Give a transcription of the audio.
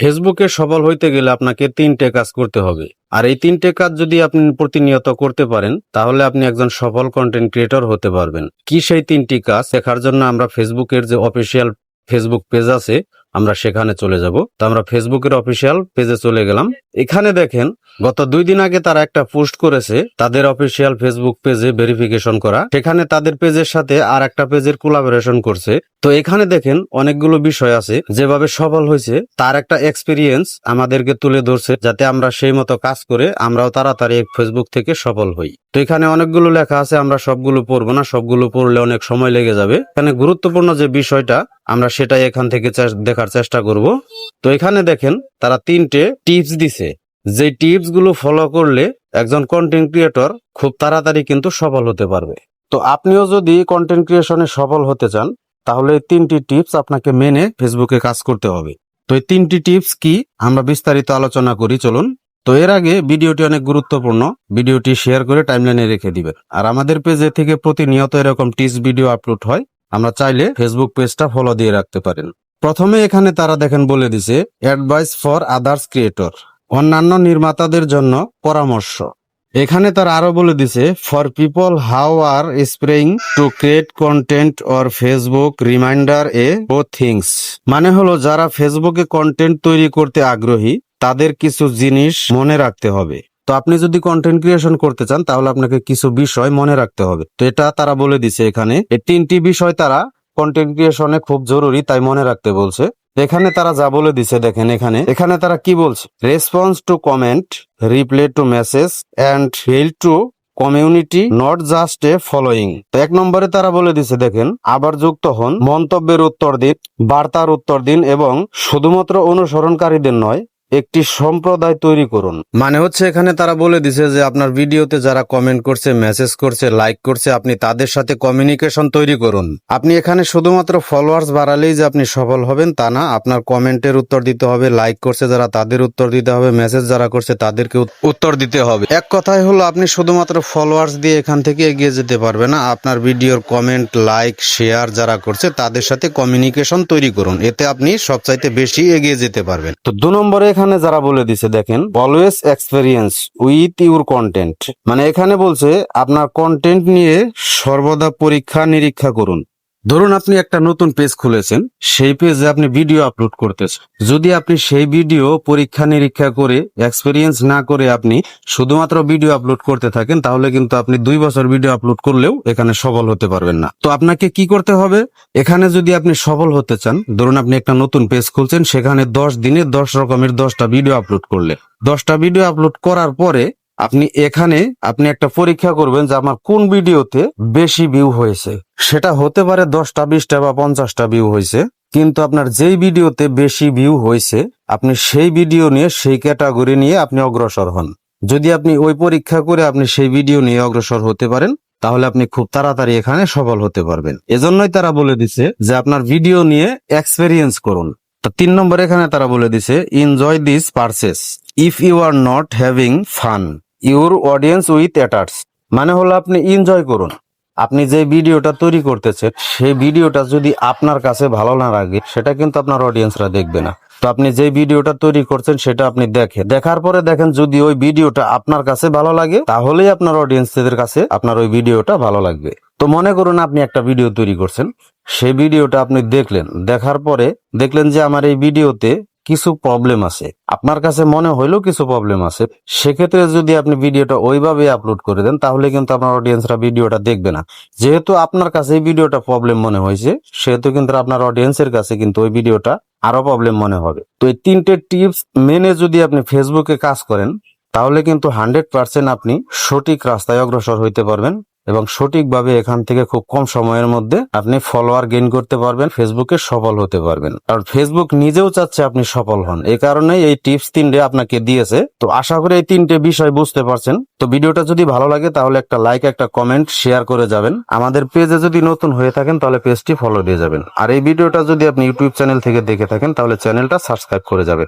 ফেসবুকে সফল হইতে গেলে আপনাকে 3টে কাজ করতে হবে। আর এই 3টে কাজ যদি আপনি প্রতিনিয়ত করতে পারেন তাহলে আপনি একজন সফল কন্টেন্ট ক্রিয়েটর হতে পারবেন। কি সেই 3টি কাজ দেখার জন্য আমরা ফেসবুকের যে অফিসিয়াল ফেসবুক পেজ আছে আমরা সেখানে চলে যাব। তো আমরা ফেসবুকের অফিসিয়াল পেজে চলে গেলাম। এখানে দেখেন গত 2 দিন আগে তারা একটা পোস্ট করেছে তাদের অফিসিয়াল ফেসবুক পেজে ভেরিফিকেশন করা, সেখানে তাদের পেজের সাথে আর একটা পেজের কোলাবোরেশন করছে। তো এখানে দেখেন অনেকগুলো বিষয় আছে, যেভাবে সফল হয়েছে তার একটা এক্সপিরিয়েন্স আমাদেরকে তুলে ধরছে, যাতে আমরা সেই মতো কাজ করে আমরাও তাড়াতাড়ি ফেসবুক থেকে সফল হই। তো এখানে অনেকগুলো লেখা আছে, আমরা সবগুলো পড়বো না, সবগুলো পড়লে অনেক সময় লেগে যাবে। এখানে গুরুত্বপূর্ণ যে বিষয়টা আমরা সেটাই এখান থেকে দেখার চেষ্টা করব। তো এখানে দেখেন তারা 3টে টিপস দিছে, যে টিপস গুলো ফলো করলে একজন কন্টেন্ট ক্রিয়েটর খুব তাড়াতাড়ি কিন্তু সফল হতে পারবে। তো আপনিও যদি কন্টেন্ট ক্রিয়েশনে সফল হতে চান তাহলে এই 3টি টিপস আপনাকে মেনে ফেসবুকে কাজ করতে হবে। তো এই 3টি টিপস কি আমরা বিস্তারিত আলোচনা করি, চলুন। তো এর আগে ভিডিওটি অনেক গুরুত্বপূর্ণ, ভিডিওটি শেয়ার করে টাইমলাইনে রেখে দিবেন। আর আমাদের পেজে থেকে প্রতিনিয়ত এরকম টিপস ভিডিও আপলোড হয়, আমরা চাইলে ফেসবুক পেজটা ফলো দিয়ে রাখতে পারেন। প্রথমে এখানে তারা দেখেন বলে দিছে অ্যাডভাইস ফর আদার্স ক্রিয়েটর, অন্যান্য নির্মাতাদের জন্য পরামর্শ। এখানে তারা আরো বলে দিছে for people how are spraying to create content or Facebook reminder ও থিংস। মানে হলো যারা ফেসবুকে কন্টেন্ট তৈরি করতে আগ্রহী তাদের কিছু জিনিস মনে রাখতে হবে। তো আপনি যদি কন্টেন্ট ক্রিয়েশন করতে চান তাহলে আপনাকে কিছু বিষয় মনে রাখতে হবে। তো এটা তারা বলে দিছে এখানে এই 3টি বিষয় তারা কন্টেন্ট ক্রিয়েশনে খুব জরুরি তাই মনে রাখতে বলছে। এখানে তারা যা বলে দিছে দেখেন, এখানে তারা কি বলছে, response to comment, reply to message and help to community, not just a following. তো 1 নম্বরে তারা বলে দিছে দেখেন আবার যুক্ত হন, মন্তব্যের উত্তর দিন, বার্তার উত্তর দিন এবং শুধুমাত্র অনুসরণকারীদের নয় একটি সম্প্রদায় তৈরি করুন। মানে হচ্ছে এখানে তারা বলে দিছে যে আপনার ভিডিওতে যারা কমেন্ট করছে, মেসেজ করছে, লাইক করছে, আপনি তাদের সাথে কমিউনিকেশন তৈরি করুন। আপনি এখানে শুধুমাত্র ফলোয়ার্স বাড়ালেই যে আপনি সফল হবেন তা না, আপনার কমেন্টের উত্তর দিতে হবে, লাইক করছে যারা তাদের উত্তর দিতে হবে, মেসেজ যারা করছে তাদেরকে উত্তর দিতে হবে। এক কথায় হলো আপনি শুধুমাত্র ফলোয়ার্স দিয়ে এখান থেকে এগিয়ে যেতে পারবে না, আপনার ভিডিওর কমেন্ট, লাইক, শেয়ার যারা করছে তাদের সাথে কমিউনিকেশন তৈরি করুন, এতে আপনি সবচাইতে বেশি এগিয়ে যেতে পারবেন। তো 2 নম্বরে এখানে যারা বলে দিছে দেখেন always experience with your content. মানে এখানে বলছে আপনার কন্টেন্ট নিয়ে সর্বদা পরীক্ষা নিরীক্ষা করুন। ধরুন আপনি একটা নতুন পেজ খুলেছেন, সেই পেজে আপনি ভিডিও আপলোড করতেছেন, যদি আপনি সেই ভিডিও পরীক্ষা নিরীক্ষা করে এক্সপেরিয়েন্স না করে আপনি শুধুমাত্র ভিডিও আপলোড করতে থাকেন তাহলে কিন্তু আপনি 2 বছর ভিডিও আপলোড করলেও এখানে সফল হতে পারবেন না। তো আপনাকে কি করতে হবে, এখানে যদি আপনি সফল হতে চান, ধরুন আপনি একটা নতুন পেজ খুলছেন, সেখানে 10 দিনে 10 রকমের 10টা ভিডিও আপলোড করলে, 10টা ভিডিও আপলোড করার পরে আপনি একটা পরীক্ষা করবেন যে আমার কোন ভিডিওতে বেশি ভিউ হয়েছে। সেটা হতে পারে 10টা, 20টা বা 50টা ভিউ হয়েছে, কিন্তু আপনার যেই ভিডিওতে বেশি ভিউ হয়েছে আপনি সেই ভিডিও নিয়ে, সেই ক্যাটাগরি নিয়ে আপনি অগ্রসর হন। যদি আপনি ওই পরীক্ষা করে আপনি সেই ভিডিও নিয়ে অগ্রসর হতে পারেন তাহলে আপনি খুব তাড়াতাড়ি এখানে সফল হতে পারবেন। এজন্যই তারা বলে দিছে যে আপনার ভিডিও নিয়ে এক্সপেরিয়েন্স করুন। তো 3 নম্বর এখানে তারা বলে দিছে enjoy this purchase if you are not having fun your audience with others. মানে হলো আপনি এনজয় করুন, আপনি যে ভিডিওটা তৈরি করতেছেন সেই ভিডিওটা যদি আপনার কাছে ভালো না লাগে সেটা কিন্তু আপনার অডিয়েন্সরা দেখবে না। তো আপনি যে ভিডিওটা তৈরি করছেন সেটা আপনি দেখার পরে দেখেন যদি ওই ভিডিওটা আপনার কাছে ভালো লাগে তাহলেই আপনার অডিয়েন্সদের কাছে আপনার ওই ভিডিওটা ভালো লাগবে। তো মনে করুন আপনি একটা ভিডিও তৈরি করছেন, সেই ভিডিওটা আপনি দেখার পরে দেখলেন যে আমার এই ভিডিওতে কিছু প্রবলেম আছে, আপনার কাছে মনে হইলো কিছু প্রবলেম আছে, সেক্ষেত্রে যদি আপনি ভিডিওটা ওইভাবে আপলোড করে দেন তাহলে কিন্তু আপনার অডিয়েন্সরা ভিডিওটা দেখবে না। যেহেতু আপনার কাছে এই ভিডিওটা প্রবলেম মনে হয়েছে সেহেতু কিন্তু আপনার অডিয়েন্সের কাছে কিন্তু ওই ভিডিওটা আরো প্রবলেম মনে হবে। তো এই 3টে টিপস মেনে যদি আপনি ফেসবুকে কাজ করেন তাহলে কিন্তু 100% আপনি সঠিক রাস্তায় অগ্রসর হইতে পারবেন এবং সঠিকভাবে এখান থেকে খুব কম সময়ের মধ্যে আপনি ফলোয়ার গেইন করতে পারবেন, ফেসবুকে সফল হতে পারবেন। কারণ ফেসবুক নিজেও চাচ্ছে আপনি সফল হন, এই কারণে এই টিপস 3টে আপনাকে দিয়েছে। তো আশা করি এই 3টে বিষয় বুঝতে পারছেন। তো ভিডিওটা যদি ভালো লাগে তাহলে একটা লাইক, একটা কমেন্ট, শেয়ার করে যাবেন। আমাদের পেজে যদি নতুন হয়ে থাকেন তাহলে পেজটি ফলো দিয়ে যাবেন। আর এই ভিডিওটা যদি আপনি ইউটিউব চ্যানেল থেকে দেখে থাকেন তাহলে চ্যানেলটা সাবস্ক্রাইব করে যাবেন।